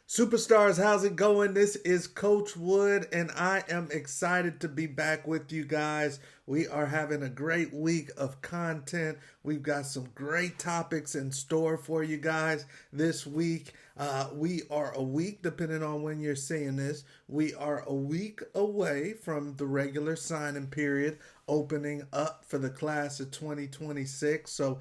Superstars, how's it going? This is Coach Wood, and I am excited to be back with you guys. We are having a great week of content. We've got some great topics in store for you guys this week. We are a week, depending on when you're seeing this, we are a week away from the regular signing period opening up for the class of 2026. So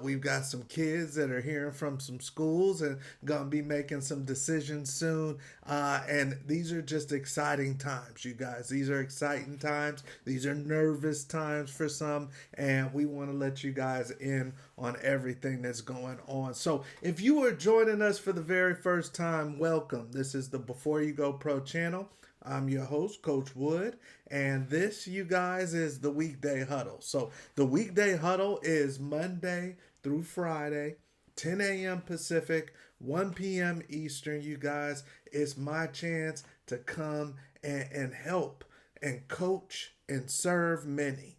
we've got some kids that are hearing from some schools and going to be making some decisions soon. And these are just exciting times, you guys. These are exciting times. These are nervous times for some. And we want to let you guys in on everything that's going on. So if you are joining us for the very first time, welcome. This is the Before You Go Pro channel. I'm your host, Coach Wood, and this, you guys, is the Weekday Huddle. So the Weekday Huddle is Monday through Friday, 10 a.m. Pacific, 1 p.m. Eastern, you guys. It's my chance to come and help and coach and serve many.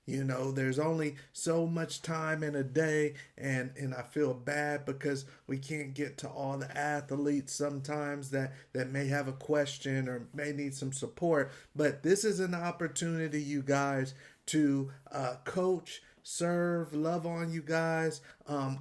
You know, there's only so much time in a day, and I feel bad because we can't get to all the athletes sometimes that may have a question or may need some support. But this is an opportunity, you guys, to coach, serve, love on you guys,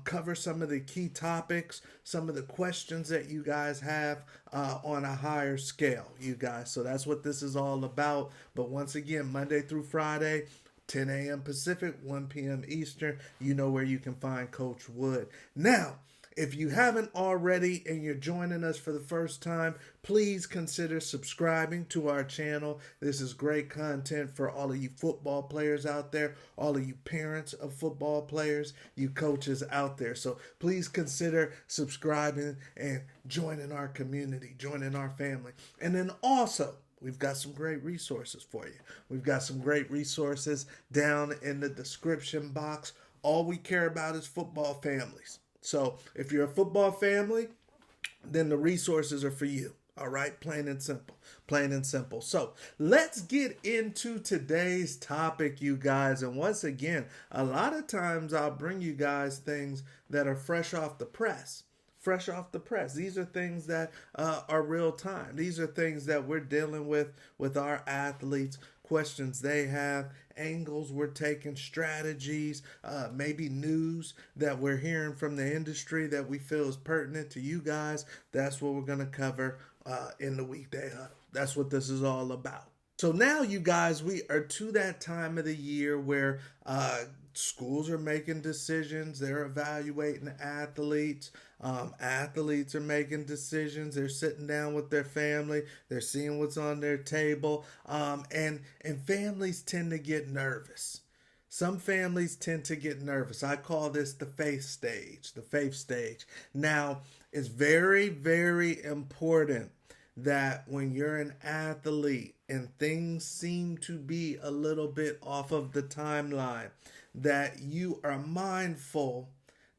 cover some of the key topics, some of the questions that you guys have on a higher scale, you guys. So that's what this is all about. But once again, Monday through Friday, 10 a.m. Pacific, 1 p.m. Eastern. You know where you can find Coach Wood. Now, if you haven't already and you're joining us for the first time, please consider subscribing to our channel. This is great content for all of you football players out there, all of you parents of football players, you coaches out there. So please consider subscribing and joining our community, joining our family. And then also, we've got some great resources for you. We've got some great resources down in the description box. All we care about is football families. So if you're a football family, then the resources are for you. All right, plain and simple. Plain and simple. So let's get into today's topic, you guys. And once again, a lot of times I'll bring you guys things that are fresh off the press. Fresh off the press. These are things that are real time. These are things that we're dealing with our athletes, questions they have, angles we're taking, strategies, maybe news that we're hearing from the industry that we feel is pertinent to you guys. That's what we're going to cover in the Weekday Huddle. That's what this is all about. So now, you guys, we are to that time of the year where schools are making decisions. They're evaluating athletes. Athletes are making decisions. They're sitting down with their family. They're seeing what's on their table. And families tend to get nervous. Some families tend to get nervous. I call this the faith stage. The faith stage. Now, it's very, very important that when you're an athlete and things seem to be a little bit off of the timeline, that you are mindful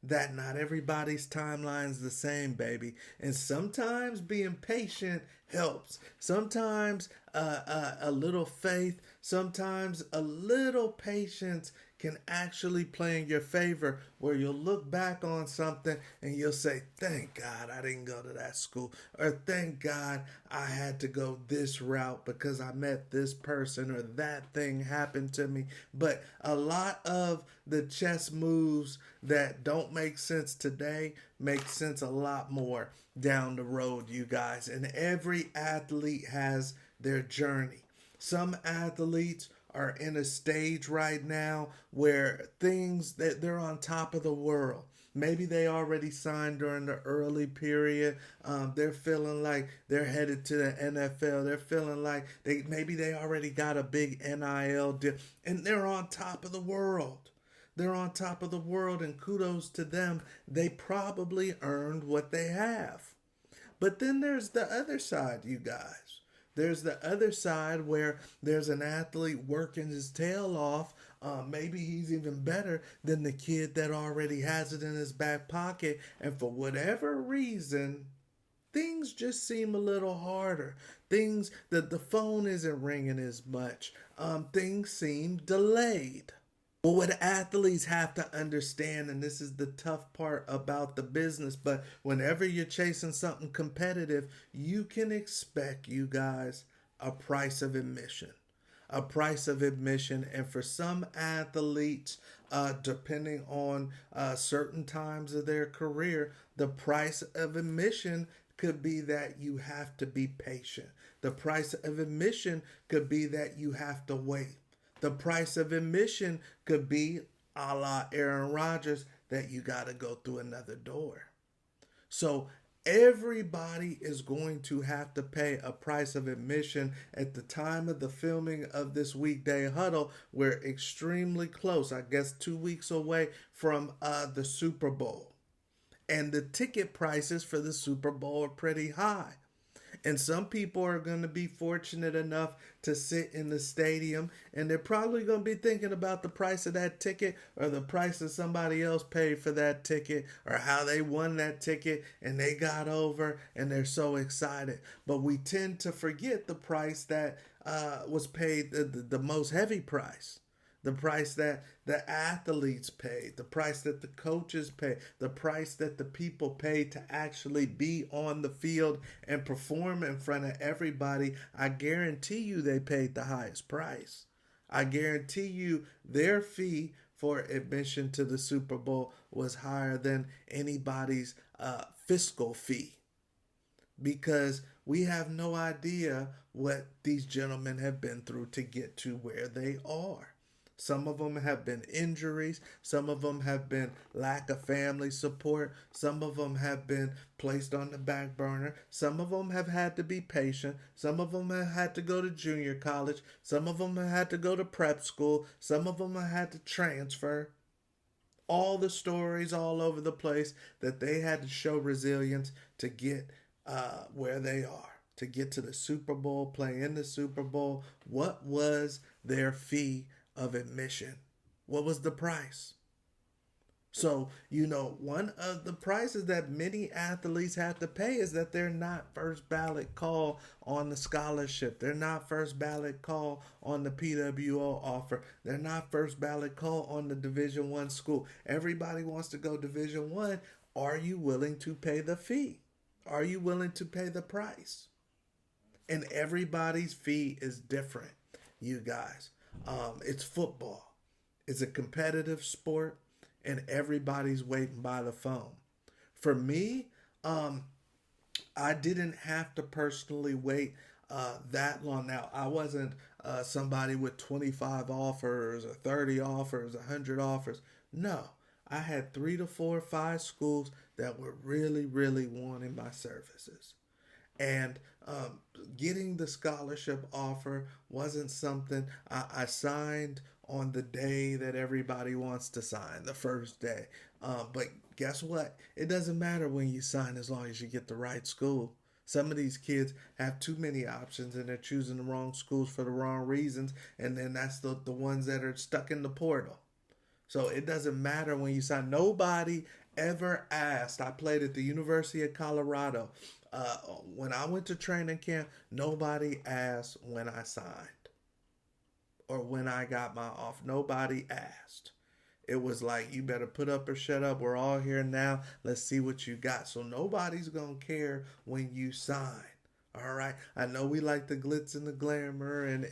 that not everybody's timeline's the same, baby. And sometimes being patient helps. Sometimes a little faith, sometimes a little patience can actually play in your favor, where you'll look back on something and you'll say, thank God I didn't go to that school, or thank God I had to go this route because I met this person or that thing happened to me. But a lot of the chess moves that don't make sense today make sense a lot more down the road, you guys. And every athlete has their journey. Some athletes are in a stage right now where things that they're on top of the world. Maybe they already signed during the early period. They're feeling like they're headed to the NFL. They're feeling like maybe they already got a big NIL deal, and they're on top of the world. They're on top of the world, and kudos to them. They probably earned what they have. But then there's the other side, you guys. There's the other side where there's an athlete working his tail off. Maybe he's even better than the kid that already has it in his back pocket. And for whatever reason, things just seem a little harder. Things that the phone isn't ringing as much. Things seem delayed. Well, what athletes have to understand, and this is the tough part about the business, but whenever you're chasing something competitive, you can expect, you guys, a price of admission. A price of admission. And for some athletes, depending on certain times of their career, the price of admission could be that you have to be patient. The price of admission could be that you have to wait. The price of admission could be, a la Aaron Rodgers, that you got to go through another door. So everybody is going to have to pay a price of admission. At the time of the filming of this Weekday Huddle, we're extremely close, I guess 2 weeks away from the Super Bowl. And the ticket prices for the Super Bowl are pretty high. And some people are going to be fortunate enough to sit in the stadium, and they're probably going to be thinking about the price of that ticket, or the price that somebody else paid for that ticket, or how they won that ticket and they got over and they're so excited. But we tend to forget the price that was paid, the most heavy price. The price that the athletes paid, the price that the coaches pay, the price that the people pay to actually be on the field and perform in front of everybody. I guarantee you they paid the highest price. I guarantee you their fee for admission to the Super Bowl was higher than anybody's fiscal fee, because we have no idea what these gentlemen have been through to get to where they are. Some of them have been injuries. Some of them have been lack of family support. Some of them have been placed on the back burner. Some of them have had to be patient. Some of them have had to go to junior college. Some of them have had to go to prep school. Some of them have had to transfer. All the stories all over the place that they had to show resilience to get where they are, to get to the Super Bowl, play in the Super Bowl. What was their fee of admission? What was the price? So, one of the prices that many athletes have to pay is that they're not first ballot call on the scholarship. They're not first ballot call on the PWO offer. They're not first ballot call on the Division I school. Everybody wants to go Division I. Are you willing to pay the fee? Are you willing to pay the price? And everybody's fee is different, you guys. It's football. It's a competitive sport, and everybody's waiting by the phone. For me, I didn't have to personally wait that long. Now, I wasn't somebody with 25 offers or 30 offers, 100 offers. No, I had 3 to 4 or 5 schools that were really, really wanting my services. And getting the scholarship offer wasn't something I signed on the day that everybody wants to sign, the first day. But guess what? It doesn't matter when you sign as long as you get the right school. Some of these kids have too many options, and they're choosing the wrong schools for the wrong reasons. And then that's the ones that are stuck in the portal. So it doesn't matter when you sign. Nobody ever asked. I played at the University of Colorado. When I went to training camp, nobody asked when I signed or when I got my offer. Nobody asked. It was like, you better put up or shut up. We're all here now. Let's see what you got. So nobody's going to care when you sign. All right. I know we like the glitz and the glamour and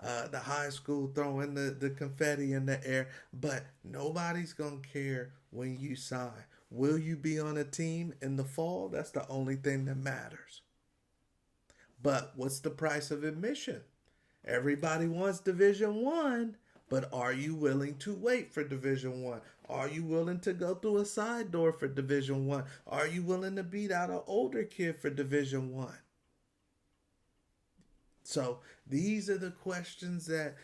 the high school throwing the confetti in the air, but nobody's going to care when you sign. Will you be on a team in the fall? That's the only thing that matters. But what's the price of admission? Everybody wants Division I, but are you willing to wait for Division I? Are you willing to go through a side door for Division I? Are you willing to beat out an older kid for Division I? So these are the questions that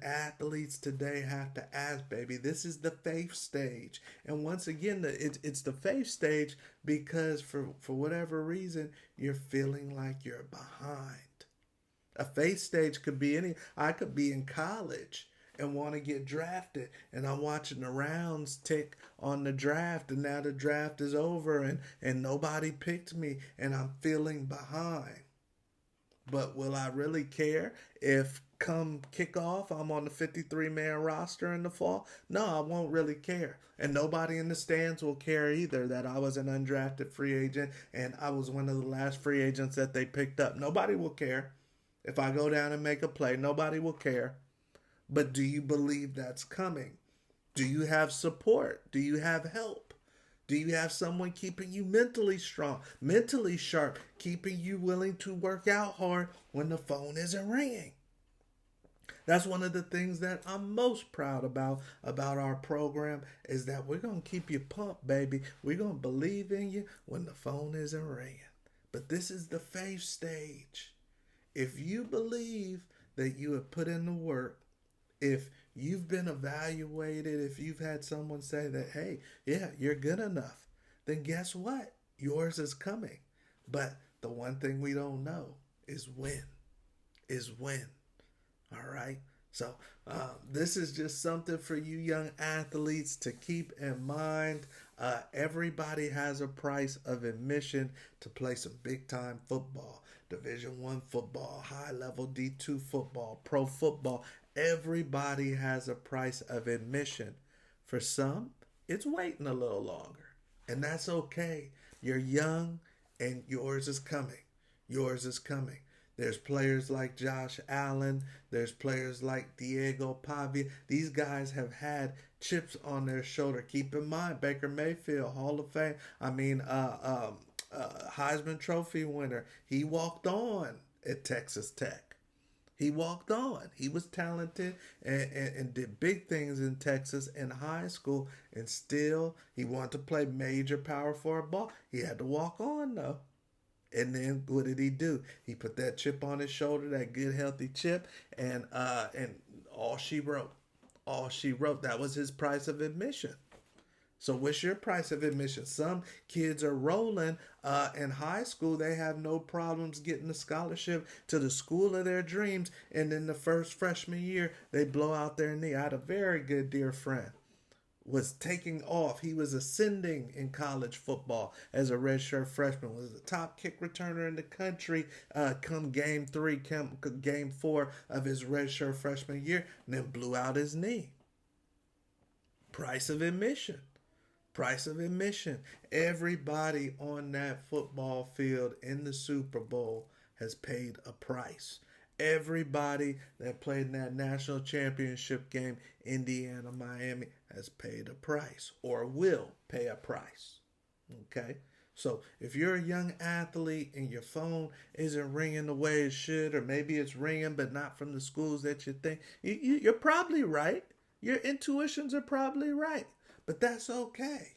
athletes today have to ask, baby. This is the faith stage. And once again, it's the faith stage because for whatever reason, you're feeling like you're behind. A faith stage could be I could be in college and want to get drafted, and I'm watching the rounds tick on the draft, and now the draft is over and nobody picked me and I'm feeling behind. But will I really care if come kickoff, I'm on the 53-man roster in the fall, no, I won't really care. And nobody in the stands will care either that I was an undrafted free agent and I was one of the last free agents that they picked up. Nobody will care. If I go down and make a play, nobody will care. But do you believe that's coming? Do you have support? Do you have help? Do you have someone keeping you mentally strong, mentally sharp, keeping you willing to work out hard when the phone isn't ringing? That's one of the things that I'm most proud about our program is that we're going to keep you pumped, baby. We're going to believe in you when the phone isn't ringing. But this is the faith stage. If you believe that you have put in the work, if you've been evaluated, if you've had someone say that, hey, yeah, you're good enough, then guess what? Yours is coming. But the one thing we don't know is when. All right? So this is just something for you young athletes to keep in mind. Everybody has a price of admission to play some big-time football. Division I football, high-level D2 football, pro football. Everybody has a price of admission. For some, it's waiting a little longer. And that's okay. You're young and yours is coming. Yours is coming. There's players like Josh Allen. There's players like Diego Pavia. These guys have had chips on their shoulder. Keep in mind, Baker Mayfield, Hall of Fame. Heisman Trophy winner. He walked on at Texas Tech. He walked on. He was talented and did big things in Texas in high school. And still, he wanted to play major power forward ball. He had to walk on, though. And then what did he do? He put that chip on his shoulder, that good healthy chip, and all she wrote. That was his price of admission. So what's your price of admission? Some kids are rolling in high school. They have no problems getting a scholarship to the school of their dreams. And in the first freshman year, they blow out their knee. I had a very good dear friend. Was taking off. He was ascending in college football as a redshirt freshman. Was the top kick returner in the country come game 4 of his redshirt freshman year, and then blew out his knee. Price of admission. Everybody on that football field in the Super Bowl has paid a price. Everybody that played in that national championship game, Indiana, Miami, has paid a price or will pay a price. Okay? So if you're a young athlete and your phone isn't ringing the way it should, or maybe it's ringing but not from the schools that you think, you're probably right. Your intuitions are probably right. But that's okay.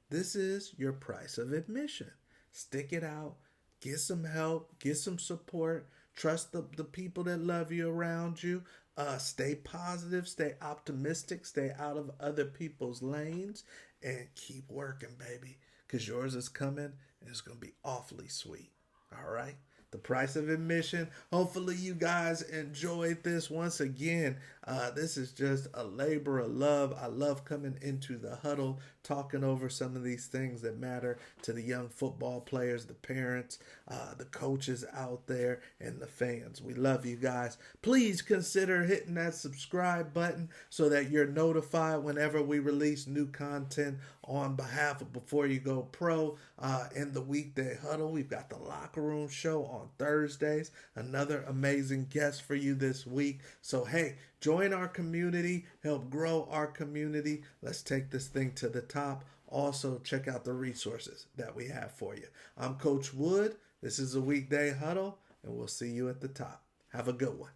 This is your price of admission. Stick it out. Get some help. Get some support. Trust the people that love you around you. Stay positive. Stay optimistic. Stay out of other people's lanes. And keep working, baby. Because yours is coming and it's going to be awfully sweet. All right? The price of admission. Hopefully you guys enjoyed this. Once again, this is just a labor of love. I love coming into the huddle, talking over some of these things that matter to the young football players, the parents, the coaches out there, and the fans. We love you guys. Please consider hitting that subscribe button so that you're notified whenever we release new content on behalf of Before You Go Pro in the Weekday Huddle. We've got the Locker Room Show on Thursdays. Another amazing guest for you this week. So, hey, join our community. Help grow our community. Let's take this thing to the top. Also, check out the resources that we have for you. I'm Coach Wood. This is a Weekday Huddle, and we'll see you at the top. Have a good one.